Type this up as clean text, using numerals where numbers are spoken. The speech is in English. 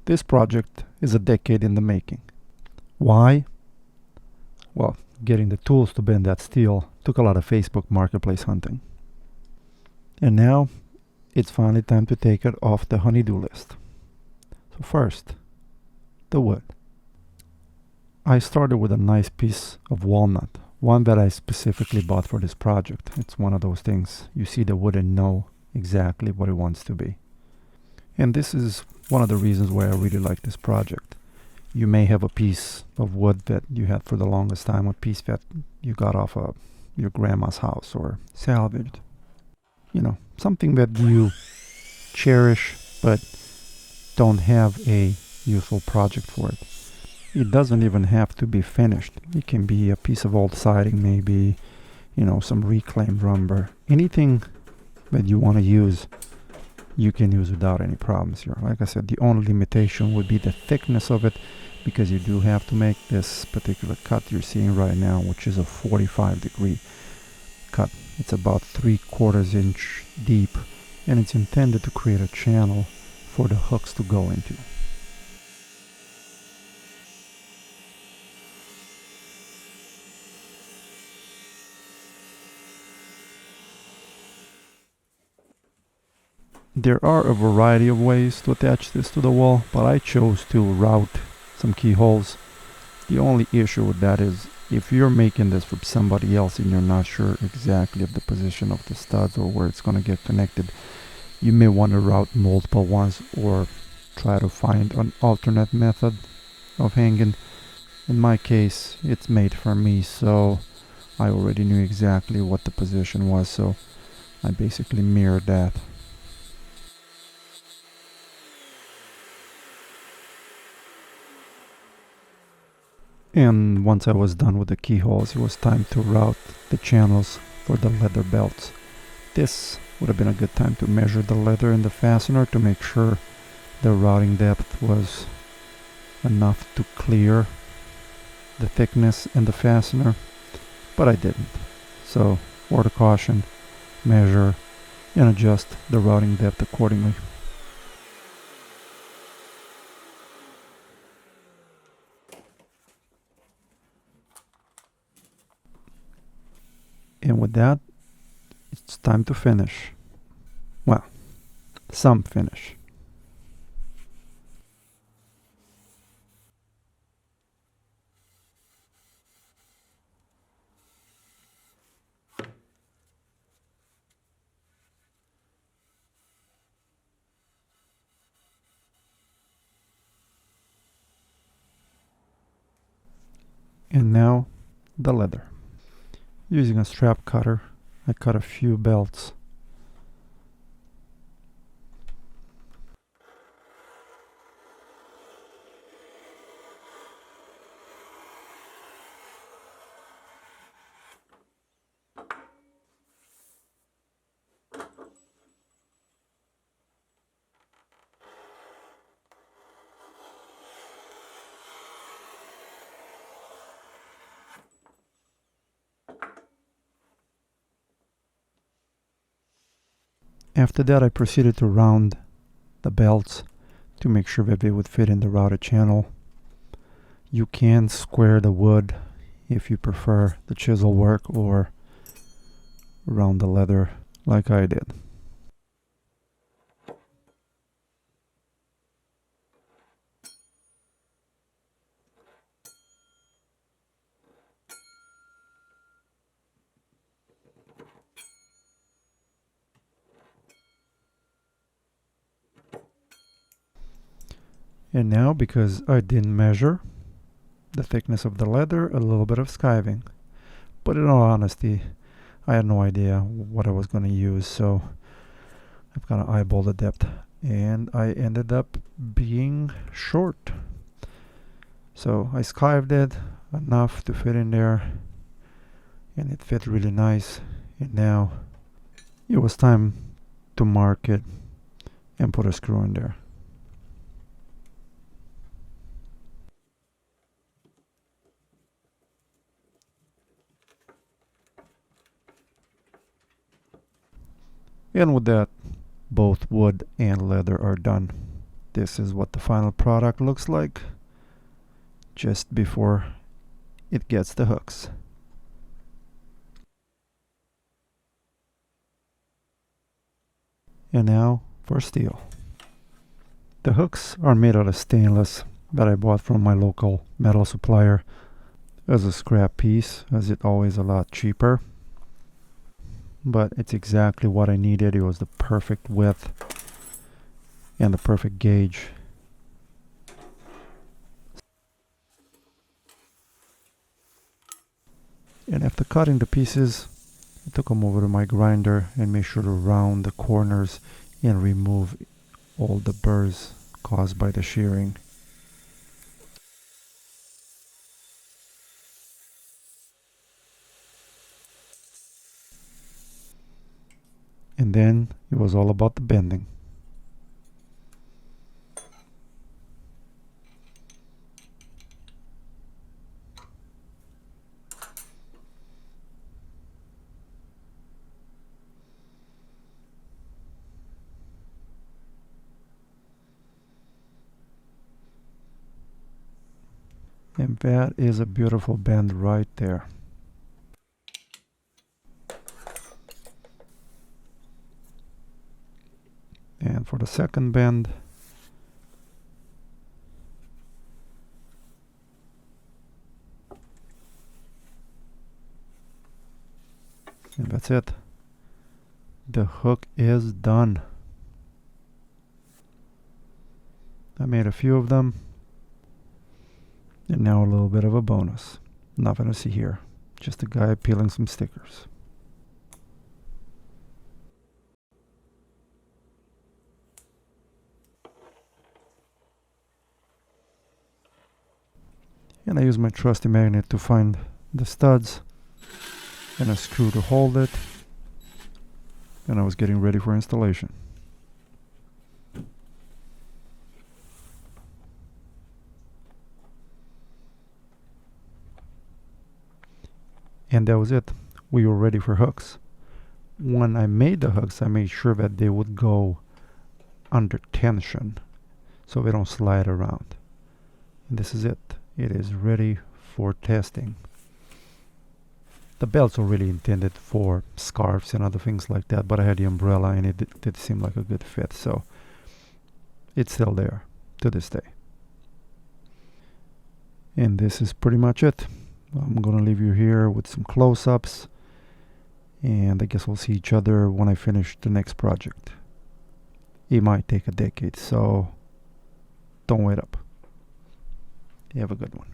This project is a decade in the making. Why? Well, getting the tools to bend that steel took a lot of Facebook Marketplace hunting. And now, it's finally time to take it off the honey-do list. So first, the wood. I started with a nice piece of walnut, one that I specifically bought for this project. It's one of those things, you see the wood and know exactly what it wants to be. And this is one of the reasons why I really like this project. You may have a piece of wood that you had for the longest time, a piece that you got off of your grandma's house or salvaged. Something that you cherish but don't have a useful project for it. It doesn't even have to be finished. It can be a piece of old siding, maybe, some reclaimed lumber. Anything that you want to use, you can use without any problems here. Like I said, the only limitation would be the thickness of it, because you do have to make this particular cut you're seeing right now, which is a 45-degree cut. It's about 3/4 inch deep, and it's intended to create a channel for the hooks to go into. There are a variety of ways to attach this to the wall, but I chose to route some keyholes. The only issue with that is if you're making this for somebody else and you're not sure exactly of the position of the studs or where it's going to get connected, you may want to route multiple ones or try to find an alternate method of hanging. In my case, it's made for me, so I already knew exactly what the position was, so I basically mirrored that. And once I was done with the keyholes, it was time to route the channels for the leather belts. This would have been a good time to measure the leather in the fastener to make sure the routing depth was enough to clear the thickness in the fastener, but I didn't. So, word of caution, measure and adjust the routing depth accordingly. And with that, it's time to finish. Well, some finish. And now, the leather. Using a strap cutter, I cut a few belts. After that, I proceeded to round the belts to make sure that they would fit in the routed channel. You can square the wood if you prefer the chisel work, or round the leather like I did. And now, because I didn't measure the thickness of the leather, a little bit of skiving. But in all honesty, I had no idea what I was going to use, so I've kind of eyeballed the depth, and I ended up being short. So I skived it enough to fit in there, and it fit really nice. And now it was time to mark it and put a screw in there. And with that, both wood and leather are done. this is what the final product looks like just before it gets the hooks. And now for steel. The hooks are made out of stainless that I bought from my local metal supplier as a scrap piece, as it's always a lot cheaper. But it's exactly what I needed. It was the perfect width and the perfect gauge. And after cutting the pieces, I took them over to my grinder and made sure to round the corners and remove all the burrs caused by the shearing. And then it was all about the bending. And that is a beautiful bend right there. And for the second bend, and that's it. The hook is done. I made a few of them. And now a little bit of a bonus. Nothing to see here. Just a guy peeling some stickers. And I use my trusty magnet to find the studs and a screw to hold it. And I was getting ready for installation. And that was it. We were ready for hooks. When I made the hooks, I made sure that they would go under tension so they don't slide around. And this is it. It is ready for testing. The belts are really intended for scarves and other things like that, but I had the umbrella and it did seem like a good fit, so it's still there to this day. And this is pretty much it. I'm gonna leave you here with some close-ups, and I guess we'll see each other when I finish the next project. It might take a decade, so don't wait up. You have a good one.